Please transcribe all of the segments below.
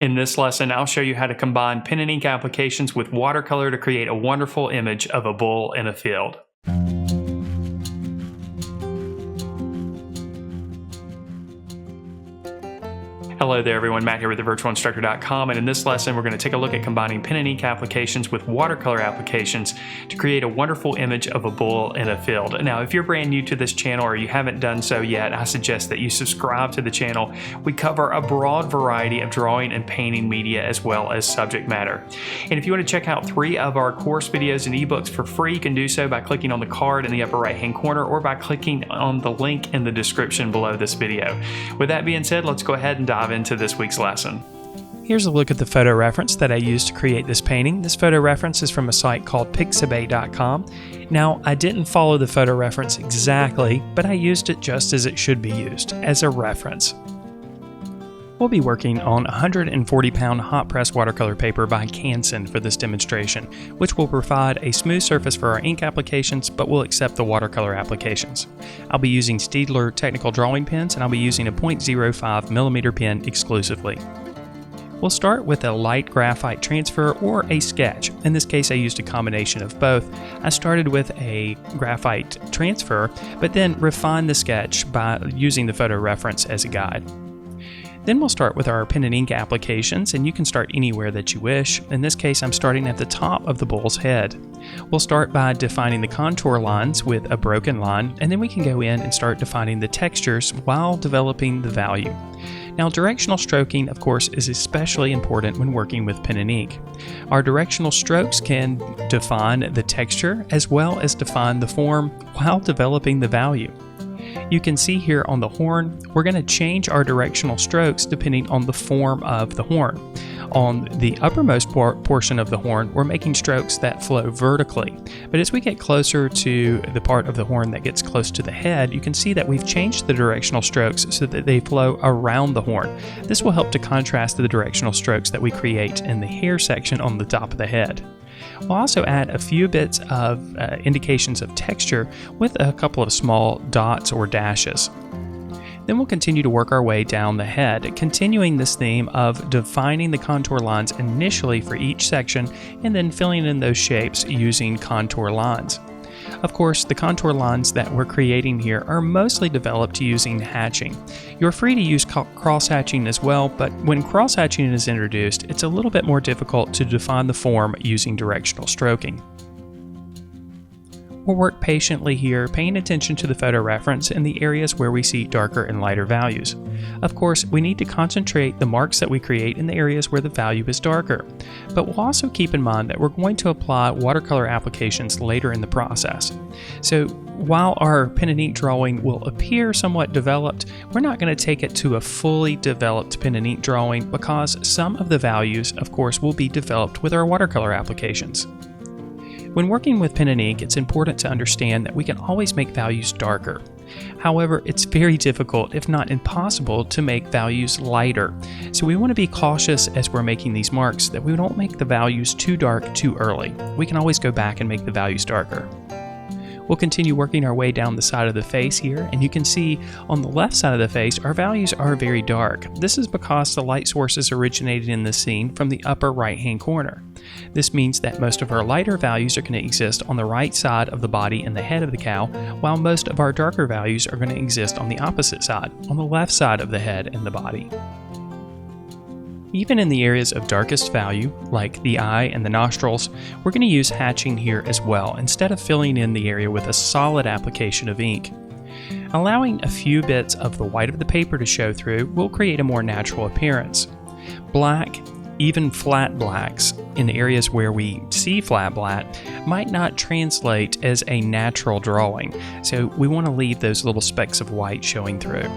In this lesson, I'll show you how to combine pen and ink applications with watercolor to create a wonderful image of a bull in a field. Hello there everyone, Matt here with thevirtualinstructor.com, and in this lesson we're going to take a look at combining pen and ink applications with watercolor applications to create a wonderful image of a bull in a field. Now if you're brand new to this channel or you haven't done so yet, I suggest that you subscribe to the channel. We cover a broad variety of drawing and painting media as well as subject matter. And if you want to check out 3 of our course videos and ebooks for free, you can do so by clicking on the card in the upper right hand corner or by clicking on the link in the description below this video. With that being said, let's go ahead and dive into this week's lesson. Here's a look at the photo reference that I used to create this painting. This photo reference is from a site called pixabay.com. Now, I didn't follow the photo reference exactly, but I used it just as it should be used, as a reference. We'll be working on 140-pound hot press watercolor paper by Canson for this demonstration, which will provide a smooth surface for our ink applications, but will accept the watercolor applications. I'll be using Staedtler technical drawing pens, and I'll be using a 0.05mm pen exclusively. We'll start with a light graphite transfer or a sketch. In this case, I used a combination of both. I started with a graphite transfer, but then refined the sketch by using the photo reference as a guide. Then we'll start with our pen and ink applications, and you can start anywhere that you wish. In this case, I'm starting at the top of the bull's head. We'll start by defining the contour lines with a broken line, and then we can go in and start defining the textures while developing the value. Now, directional stroking, of course, is especially important when working with pen and ink. Our directional strokes can define the texture as well as define the form while developing the value. You can see here on the horn, we're going to change our directional strokes depending on the form of the horn. On the uppermost portion of the horn, we're making strokes that flow vertically. But as we get closer to the part of the horn that gets close to the head, you can see that we've changed the directional strokes so that they flow around the horn. This will help to contrast the directional strokes that we create in the hair section on the top of the head. We'll also add a few bits of indications of texture with a couple of small dots or dashes. Then we'll continue to work our way down the head, continuing this theme of defining the contour lines initially for each section and then filling in those shapes using contour lines. Of course, the contour lines that we're creating here are mostly developed using hatching. You're free to use cross-hatching as well, but when cross-hatching is introduced, it's a little bit more difficult to define the form using directional stroking. We'll work patiently here, paying attention to the photo reference in the areas where we see darker and lighter values. Of course, we need to concentrate the marks that we create in the areas where the value is darker, but we'll also keep in mind that we're going to apply watercolor applications later in the process. So while our pen and ink drawing will appear somewhat developed, we're not going to take it to a fully developed pen and ink drawing because some of the values, of course, will be developed with our watercolor applications. When working with pen and ink, it's important to understand that we can always make values darker. However, it's very difficult, if not impossible, to make values lighter. So we want to be cautious as we're making these marks that we don't make the values too dark too early. We can always go back and make the values darker. We'll continue working our way down the side of the face here, and you can see on the left side of the face, our values are very dark. This is because the light sources originated in the scene from the upper right-hand corner. This means that most of our lighter values are going to exist on the right side of the body and the head of the cow, while most of our darker values are going to exist on the opposite side, on the left side of the head and the body. Even in the areas of darkest value, like the eye and the nostrils, we're going to use hatching here as well, instead of filling in the area with a solid application of ink. Allowing a few bits of the white of the paper to show through will create a more natural appearance. Black, even flat blacks, in areas where we see flat black, might not translate as a natural drawing, so we want to leave those little specks of white showing through.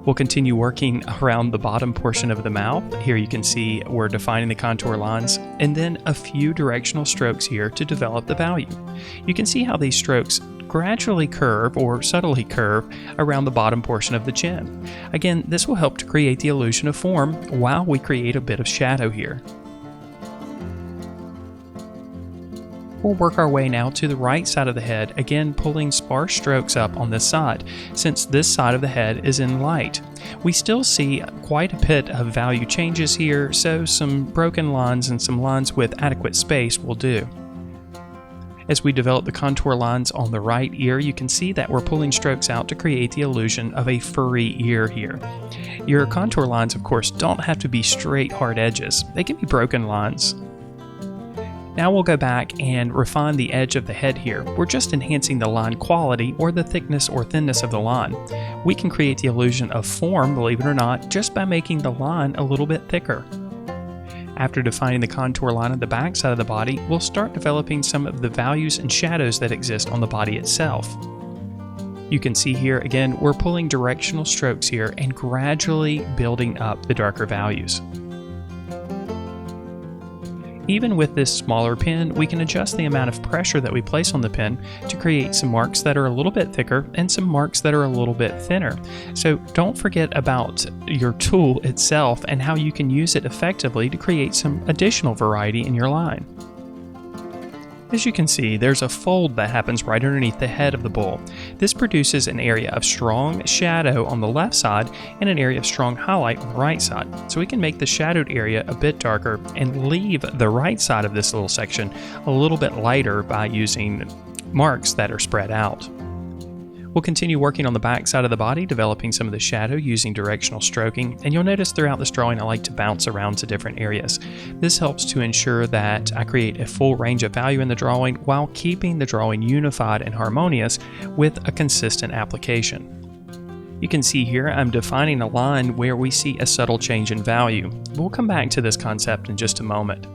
We'll continue working around the bottom portion of the mouth. Here you can see we're defining the contour lines, and then a few directional strokes here to develop the value. You can see how these strokes gradually curve or subtly curve around the bottom portion of the chin. Again, this will help to create the illusion of form while we create a bit of shadow here. We'll work our way now to the right side of the head, again pulling sparse strokes up on this side, since this side of the head is in light. We still see quite a bit of value changes here, so some broken lines and some lines with adequate space will do. As we develop the contour lines on the right ear, you can see that we're pulling strokes out to create the illusion of a furry ear here. Your contour lines, of course, don't have to be straight, hard edges. They can be broken lines. Now we'll go back and refine the edge of the head here. We're just enhancing the line quality or the thickness or thinness of the line. We can create the illusion of form, believe it or not, just by making the line a little bit thicker. After defining the contour line of the back side of the body, we'll start developing some of the values and shadows that exist on the body itself. You can see here again, we're pulling directional strokes here and gradually building up the darker values. Even with this smaller pen, we can adjust the amount of pressure that we place on the pen to create some marks that are a little bit thicker and some marks that are a little bit thinner. So don't forget about your tool itself and how you can use it effectively to create some additional variety in your line. As you can see, there's a fold that happens right underneath the head of the bull. This produces an area of strong shadow on the left side and an area of strong highlight on the right side. So we can make the shadowed area a bit darker and leave the right side of this little section a little bit lighter by using marks that are spread out. We'll continue working on the back side of the body, developing some of the shadow using directional stroking, and you'll notice throughout this drawing I like to bounce around to different areas. This helps to ensure that I create a full range of value in the drawing while keeping the drawing unified and harmonious with a consistent application. You can see here I'm defining a line where we see a subtle change in value. We'll come back to this concept in just a moment.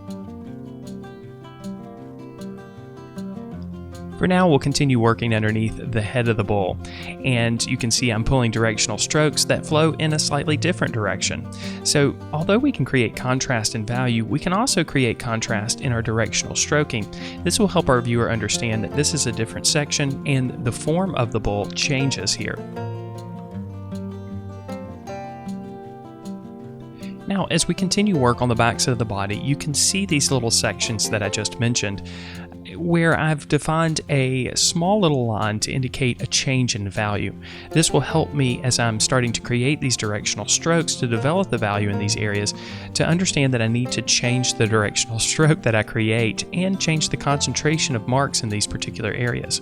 For now, we'll continue working underneath the head of the bull, and you can see I'm pulling directional strokes that flow in a slightly different direction. So although we can create contrast and value, we can also create contrast in our directional stroking. This will help our viewer understand that this is a different section and the form of the bull changes here. Now, as we continue work on the backside of the body, you can see these little sections that I just mentioned, where I've defined a small little line to indicate a change in value. This will help me as I'm starting to create these directional strokes to develop the value in these areas to understand that I need to change the directional stroke that I create and change the concentration of marks in these particular areas.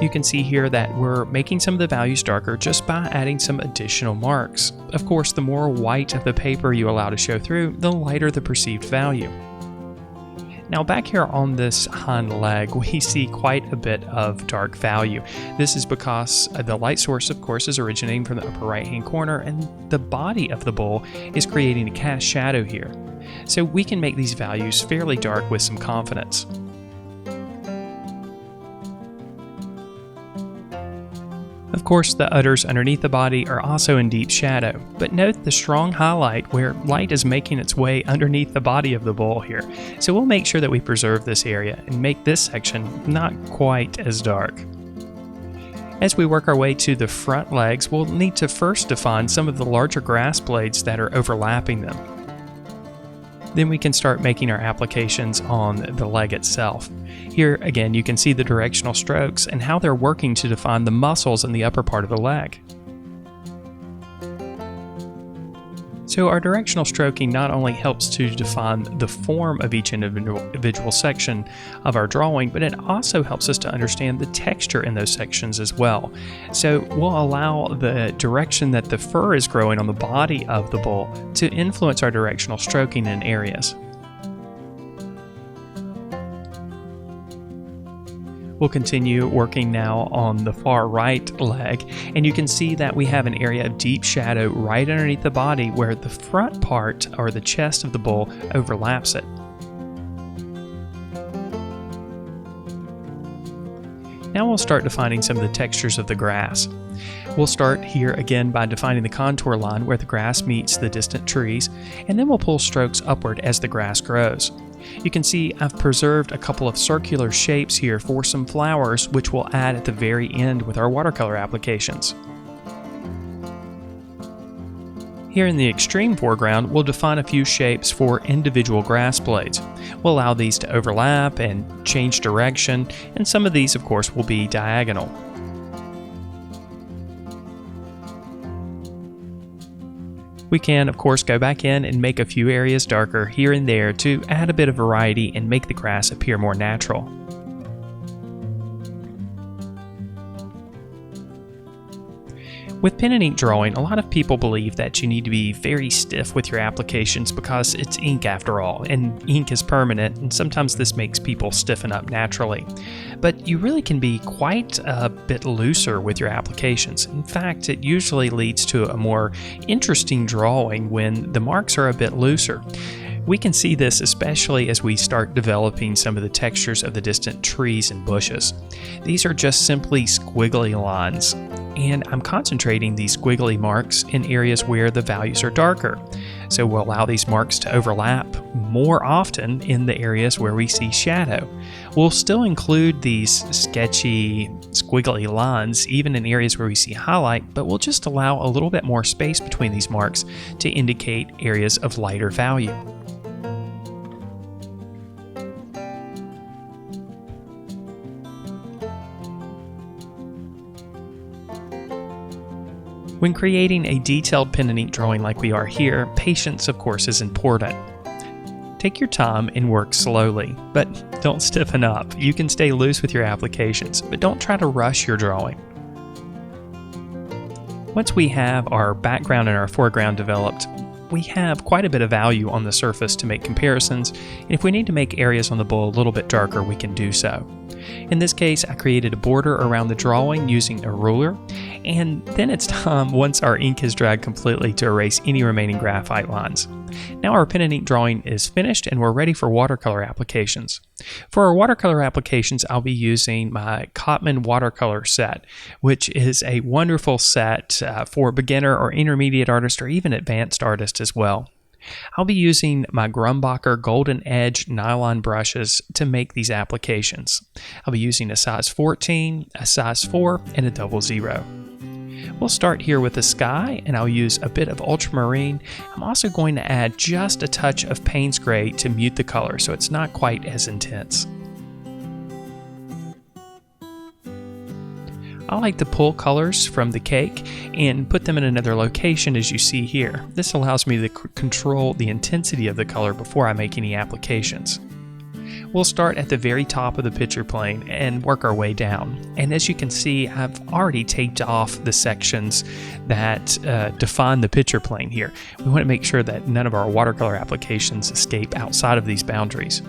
You can see here that we're making some of the values darker just by adding some additional marks. Of course, the more white of the paper you allow to show through, the lighter the perceived value. Now back here on this hind leg, we see quite a bit of dark value. This is because the light source, of course, is originating from the upper right-hand corner, and the body of the bull is creating a cast shadow here. So we can make these values fairly dark with some confidence. Of course, the udders underneath the body are also in deep shadow, but note the strong highlight where light is making its way underneath the body of the bull here. So we'll make sure that we preserve this area and make this section not quite as dark. As we work our way to the front legs, we'll need to first define some of the larger grass blades that are overlapping them. Then we can start making our applications on the leg itself. Here again you can see the directional strokes and how they're working to define the muscles in the upper part of the leg. So our directional stroking not only helps to define the form of each individual section of our drawing, but it also helps us to understand the texture in those sections as well. So we'll allow the direction that the fur is growing on the body of the bull to influence our directional stroking in areas. We'll continue working now on the far right leg, and you can see that we have an area of deep shadow right underneath the body where the front part, or the chest of the bull, overlaps it. Now we'll start defining some of the textures of the grass. We'll start here again by defining the contour line where the grass meets the distant trees, and then we'll pull strokes upward as the grass grows. You can see I've preserved a couple of circular shapes here for some flowers, which we'll add at the very end with our watercolor applications. Here in the extreme foreground, we'll define a few shapes for individual grass blades. We'll allow these to overlap and change direction, and some of these, of course, will be diagonal. We can, of course, go back in and make a few areas darker here and there to add a bit of variety and make the grass appear more natural. With pen and ink drawing, a lot of people believe that you need to be very stiff with your applications because it's ink after all, and ink is permanent, and sometimes this makes people stiffen up naturally. But you really can be quite a bit looser with your applications. In fact, it usually leads to a more interesting drawing when the marks are a bit looser. We can see this especially as we start developing some of the textures of the distant trees and bushes. These are just simply squiggly lines, and I'm concentrating these squiggly marks in areas where the values are darker. So we'll allow these marks to overlap more often in the areas where we see shadow. We'll still include these sketchy, squiggly lines even in areas where we see highlight, but we'll just allow a little bit more space between these marks to indicate areas of lighter value. When creating a detailed pen and ink drawing like we are here, patience, of course, is important. Take your time and work slowly, but don't stiffen up. You can stay loose with your applications, but don't try to rush your drawing. Once we have our background and our foreground developed, we have quite a bit of value on the surface to make comparisons, and if we need to make areas on the bowl a little bit darker, we can do so. In this case, I created a border around the drawing using a ruler, and then it's time, once our ink is dried completely, to erase any remaining graphite lines. Now our pen and ink drawing is finished and we're ready for watercolor applications. For our watercolor applications, I'll be using my Cotman watercolor set, which is a wonderful set for beginner or intermediate artists or even advanced artists as well. I'll be using my Grumbacher Golden Edge nylon brushes to make these applications. I'll be using a size 14, a size 4, and a 00. We'll start here with the sky, and I'll use a bit of ultramarine. I'm also going to add just a touch of Payne's Gray to mute the color so it's not quite as intense. I like to pull colors from the cake and put them in another location as you see here. This allows me to control the intensity of the color before I make any applications. We'll start at the very top of the picture plane and work our way down. And as you can see, I've already taped off the sections that define the picture plane here. We want to make sure that none of our watercolor applications escape outside of these boundaries.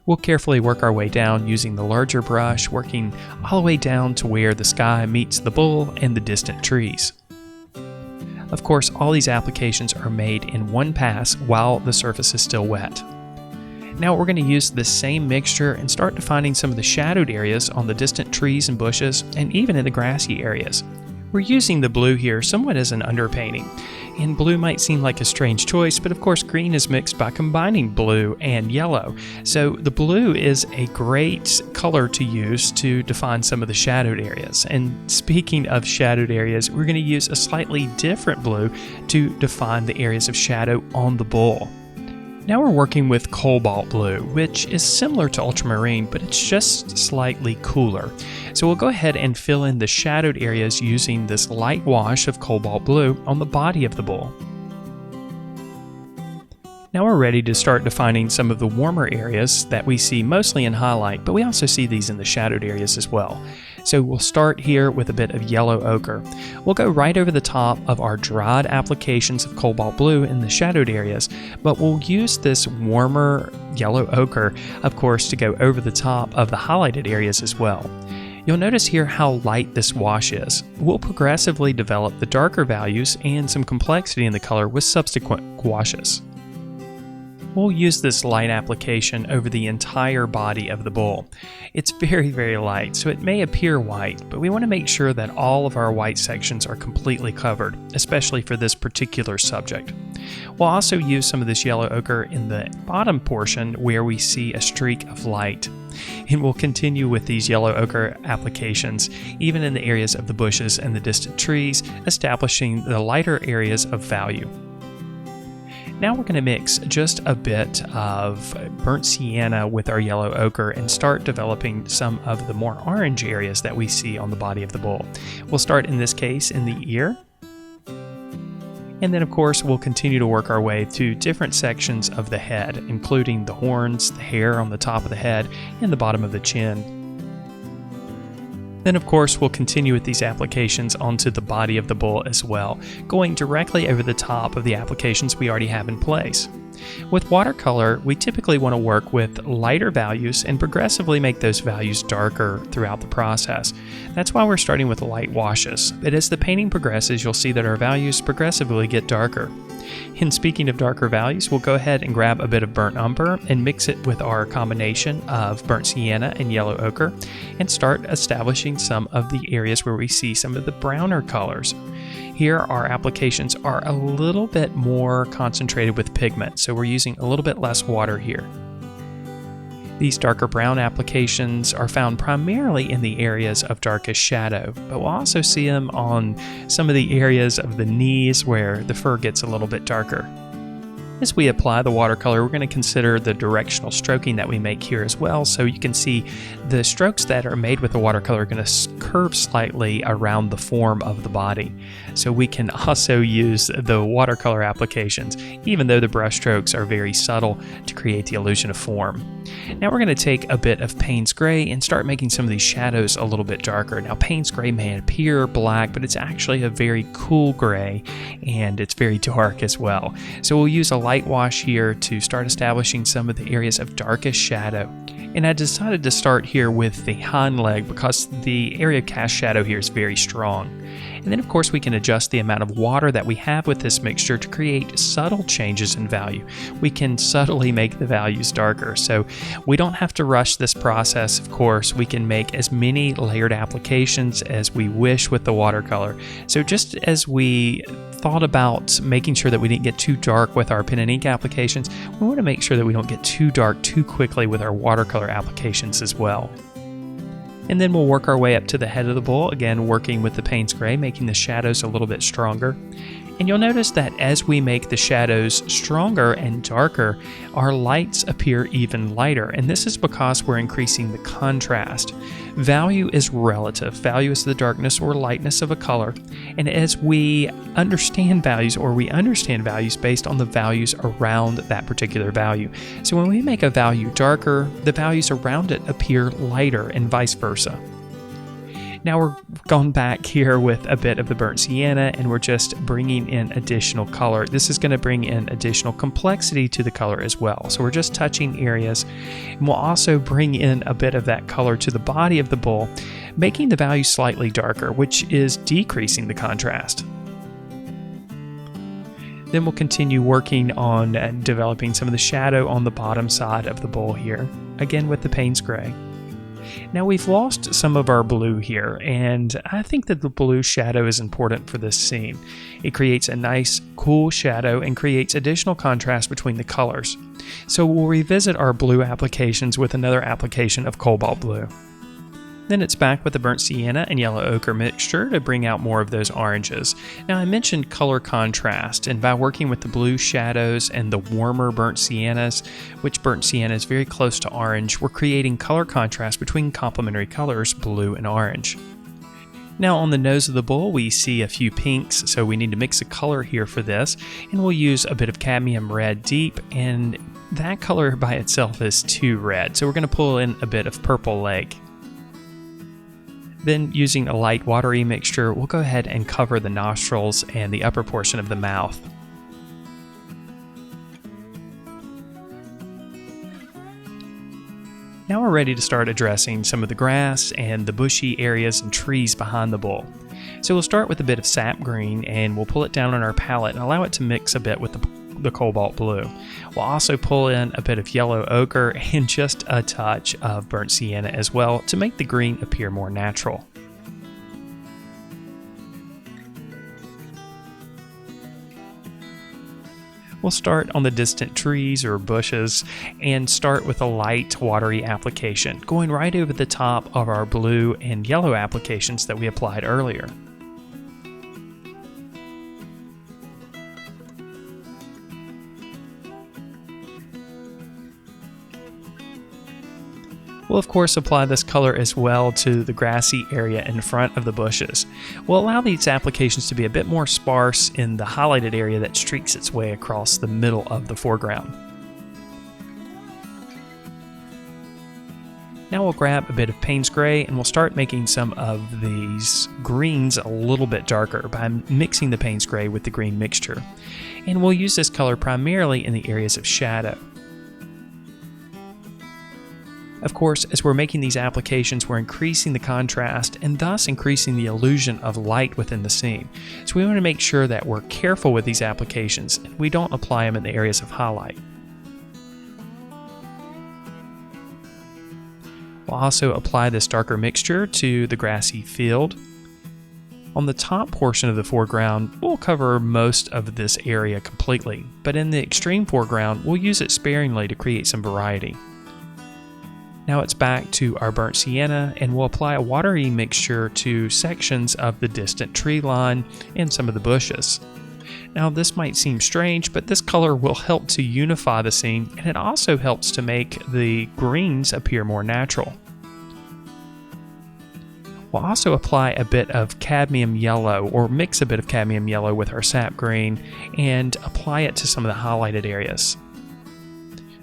We'll carefully work our way down using the larger brush, working all the way down to where the sky meets the bull and the distant trees. Of course, all these applications are made in one pass while the surface is still wet. Now we're going to use this same mixture and start defining some of the shadowed areas on the distant trees and bushes, and even in the grassy areas. We're using the blue here somewhat as an underpainting, and blue might seem like a strange choice, but of course green is mixed by combining blue and yellow. So the blue is a great color to use to define some of the shadowed areas. And speaking of shadowed areas, we're going to use a slightly different blue to define the areas of shadow on the bull. Now we're working with cobalt blue, which is similar to ultramarine, but it's just slightly cooler. So we'll go ahead and fill in the shadowed areas using this light wash of cobalt blue on the body of the bull. Now we're ready to start defining some of the warmer areas that we see mostly in highlight, but we also see these in the shadowed areas as well. So we'll start here with a bit of yellow ochre. We'll go right over the top of our dried applications of cobalt blue in the shadowed areas, but we'll use this warmer yellow ochre, of course, to go over the top of the highlighted areas as well. You'll notice here how light this wash is. We'll progressively develop the darker values and some complexity in the color with subsequent washes. We'll use this light application over the entire body of the bull. It's very, very light, so it may appear white, but we want to make sure that all of our white sections are completely covered, especially for this particular subject. We'll also use some of this yellow ochre in the bottom portion where we see a streak of light. And we'll continue with these yellow ochre applications, even in the areas of the bushes and the distant trees, establishing the lighter areas of value. Now we're going to mix just a bit of burnt sienna with our yellow ochre and start developing some of the more orange areas that we see on the body of the bull. We'll start in this case in the ear. And then of course we'll continue to work our way through different sections of the head, including the horns, the hair on the top of the head, and the bottom of the chin. Then of course we'll continue with these applications onto the body of the bull as well, going directly over the top of the applications we already have in place. With watercolor, we typically want to work with lighter values and progressively make those values darker throughout the process. That's why we're starting with light washes, but as the painting progresses, you'll see that our values progressively get darker. And speaking of darker values, we'll go ahead and grab a bit of burnt umber and mix it with our combination of burnt sienna and yellow ochre and start establishing some of the areas where we see some of the browner colors. Here our applications are a little bit more concentrated with pigment, so we're using a little bit less water here. These darker brown applications are found primarily in the areas of darkest shadow, but we'll also see them on some of the areas of the knees where the fur gets a little bit darker. As we apply the watercolor, we're going to consider the directional stroking that we make here as well, so you can see the strokes that are made with the watercolor are going to curve slightly around the form of the body. So we can also use the watercolor applications, even though the brush strokes are very subtle, to create the illusion of form. Now we're going to take a bit of Payne's Gray and start making some of these shadows a little bit darker. Now Payne's Gray may appear black, but it's actually a very cool gray, and it's very dark as well. So we'll use a light wash here to start establishing some of the areas of darkest shadow. And I decided to start here with the hind leg because the area of cast shadow here is very strong. And then of course we can adjust the amount of water that we have with this mixture to create subtle changes in value. We can subtly make the values darker, so we don't have to rush this process. Of course, we can make as many layered applications as we wish with the watercolor. So just as we thought about making sure that we didn't get too dark with our pen and ink applications, we want to make sure that we don't get too dark too quickly with our watercolor applications as well. And then we'll work our way up to the head of the bull, again working with the Payne's Gray, making the shadows a little bit stronger. And you'll notice that as we make the shadows stronger and darker, our lights appear even lighter, and this is because we're increasing the contrast. Value is relative. Value is the darkness or lightness of a color, and as we understand values, or we understand values based on the values around that particular value. So when we make a value darker, the values around it appear lighter, and vice versa. Now we're going back here with a bit of the burnt sienna, and we're just bringing in additional color. This is going to bring in additional complexity to the color as well. So we're just touching areas, and we'll also bring in a bit of that color to the body of the bull, making the value slightly darker, which is decreasing the contrast. Then we'll continue working on developing some of the shadow on the bottom side of the bull here, again with the Payne's Gray. Now we've lost some of our blue here, and I think that the blue shadow is important for this scene. It creates a nice cool shadow and creates additional contrast between the colors. So we'll revisit our blue applications with another application of cobalt blue. Then it's back with the burnt sienna and yellow ochre mixture to bring out more of those oranges. Now I mentioned color contrast, and by working with the blue shadows and the warmer burnt siennas, which burnt sienna is very close to orange, we're creating color contrast between complementary colors, blue and orange. Now on the nose of the bull we see a few pinks, so we need to mix a color here for this, and we'll use a bit of cadmium red deep, and that color by itself is too red, so we're going to pull in a bit of purple lake. Then using a light watery mixture, we'll go ahead and cover the nostrils and the upper portion of the mouth. Now we're ready to start addressing some of the grass and the bushy areas and trees behind the bull. So we'll start with a bit of sap green, and we'll pull it down on our palette and allow it to mix a bit with the cobalt blue. We'll also pull in a bit of yellow ochre and just a touch of burnt sienna as well to make the green appear more natural. We'll start on the distant trees or bushes and start with a light watery application, going right over the top of our blue and yellow applications that we applied earlier. We'll of course apply this color as well to the grassy area in front of the bushes. We'll allow these applications to be a bit more sparse in the highlighted area that streaks its way across the middle of the foreground. Now we'll grab a bit of Payne's Gray and we'll start making some of these greens a little bit darker by mixing the Payne's Gray with the green mixture. And we'll use this color primarily in the areas of shadow. Of course, as we're making these applications, we're increasing the contrast and thus increasing the illusion of light within the scene. So we want to make sure that we're careful with these applications and we don't apply them in the areas of highlight. We'll also apply this darker mixture to the grassy field. On the top portion of the foreground, we'll cover most of this area completely, but in the extreme foreground, we'll use it sparingly to create some variety. Now it's back to our burnt sienna and we'll apply a watery mixture to sections of the distant tree line and some of the bushes. Now this might seem strange, but this color will help to unify the scene and it also helps to make the greens appear more natural. We'll also apply a bit of cadmium yellow or mix a bit of cadmium yellow with our sap green and apply it to some of the highlighted areas.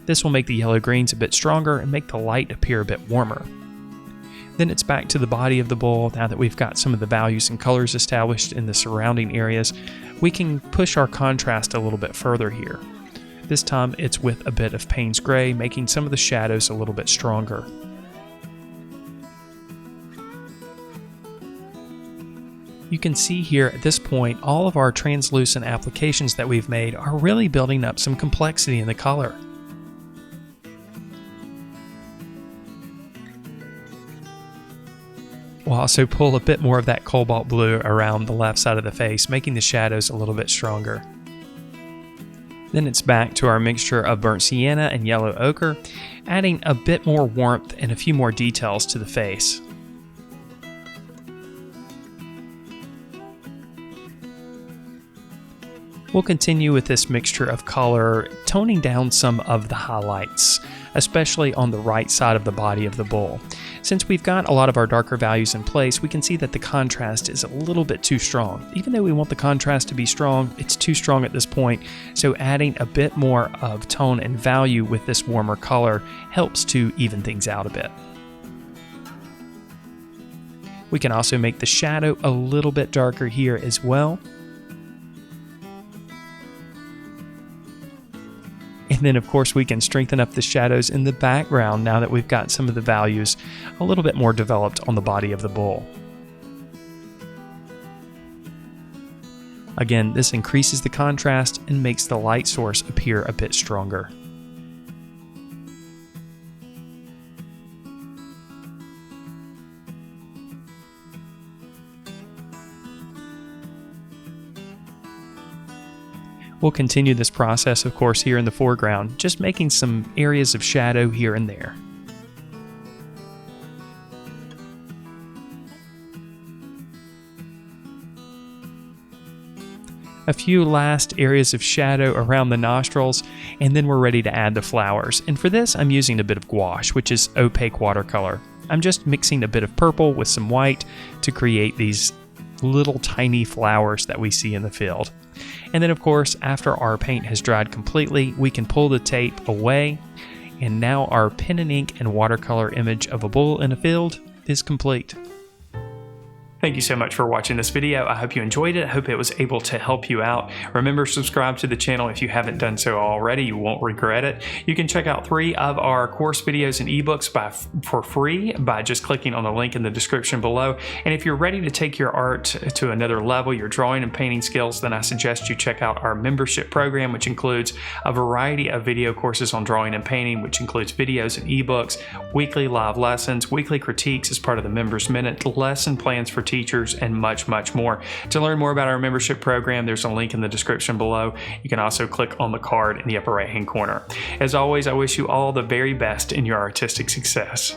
This will make the yellow greens a bit stronger and make the light appear a bit warmer. Then it's back to the body of the bull. Now that we've got some of the values and colors established in the surrounding areas, we can push our contrast a little bit further here. This time it's with a bit of Payne's Gray, making some of the shadows a little bit stronger. You can see here at this point all of our translucent applications that we've made are really building up some complexity in the color. We'll also pull a bit more of that cobalt blue around the left side of the face, making the shadows a little bit stronger. Then it's back to our mixture of burnt sienna and yellow ochre, adding a bit more warmth and a few more details to the face. We'll continue with this mixture of color, toning down some of the highlights, especially on the right side of the body of the bull. Since we've got a lot of our darker values in place, we can see that the contrast is a little bit too strong. Even though we want the contrast to be strong, it's too strong at this point, so adding a bit more of tone and value with this warmer color helps to even things out a bit. We can also make the shadow a little bit darker here as well. And then of course we can strengthen up the shadows in the background now that we've got some of the values a little bit more developed on the body of the bull. Again, this increases the contrast and makes the light source appear a bit stronger. We'll continue this process, of course, here in the foreground, just making some areas of shadow here and there. A few last areas of shadow around the nostrils, and then we're ready to add the flowers. And for this, I'm using a bit of gouache, which is opaque watercolor. I'm just mixing a bit of purple with some white to create these little tiny flowers that we see in the field. And then of course, after our paint has dried completely, we can pull the tape away, and now our pen and ink and watercolor image of a bull in a field is complete. Thank you so much for watching this video. I hope you enjoyed it. I hope it was able to help you out. Remember, subscribe to the channel if you haven't done so already. You won't regret it. You can check out 3 of our course videos and ebooks for free by just clicking on the link in the description below. And if you're ready to take your art to another level, your drawing and painting skills, then I suggest you check out our membership program, which includes a variety of video courses on drawing and painting, which includes videos and ebooks, weekly live lessons, weekly critiques as part of the Members Minute, lesson plans for teachers, and much, much more. To learn more about our membership program, there's a link in the description below. You can also click on the card in the upper right-hand corner. As always, I wish you all the very best in your artistic success.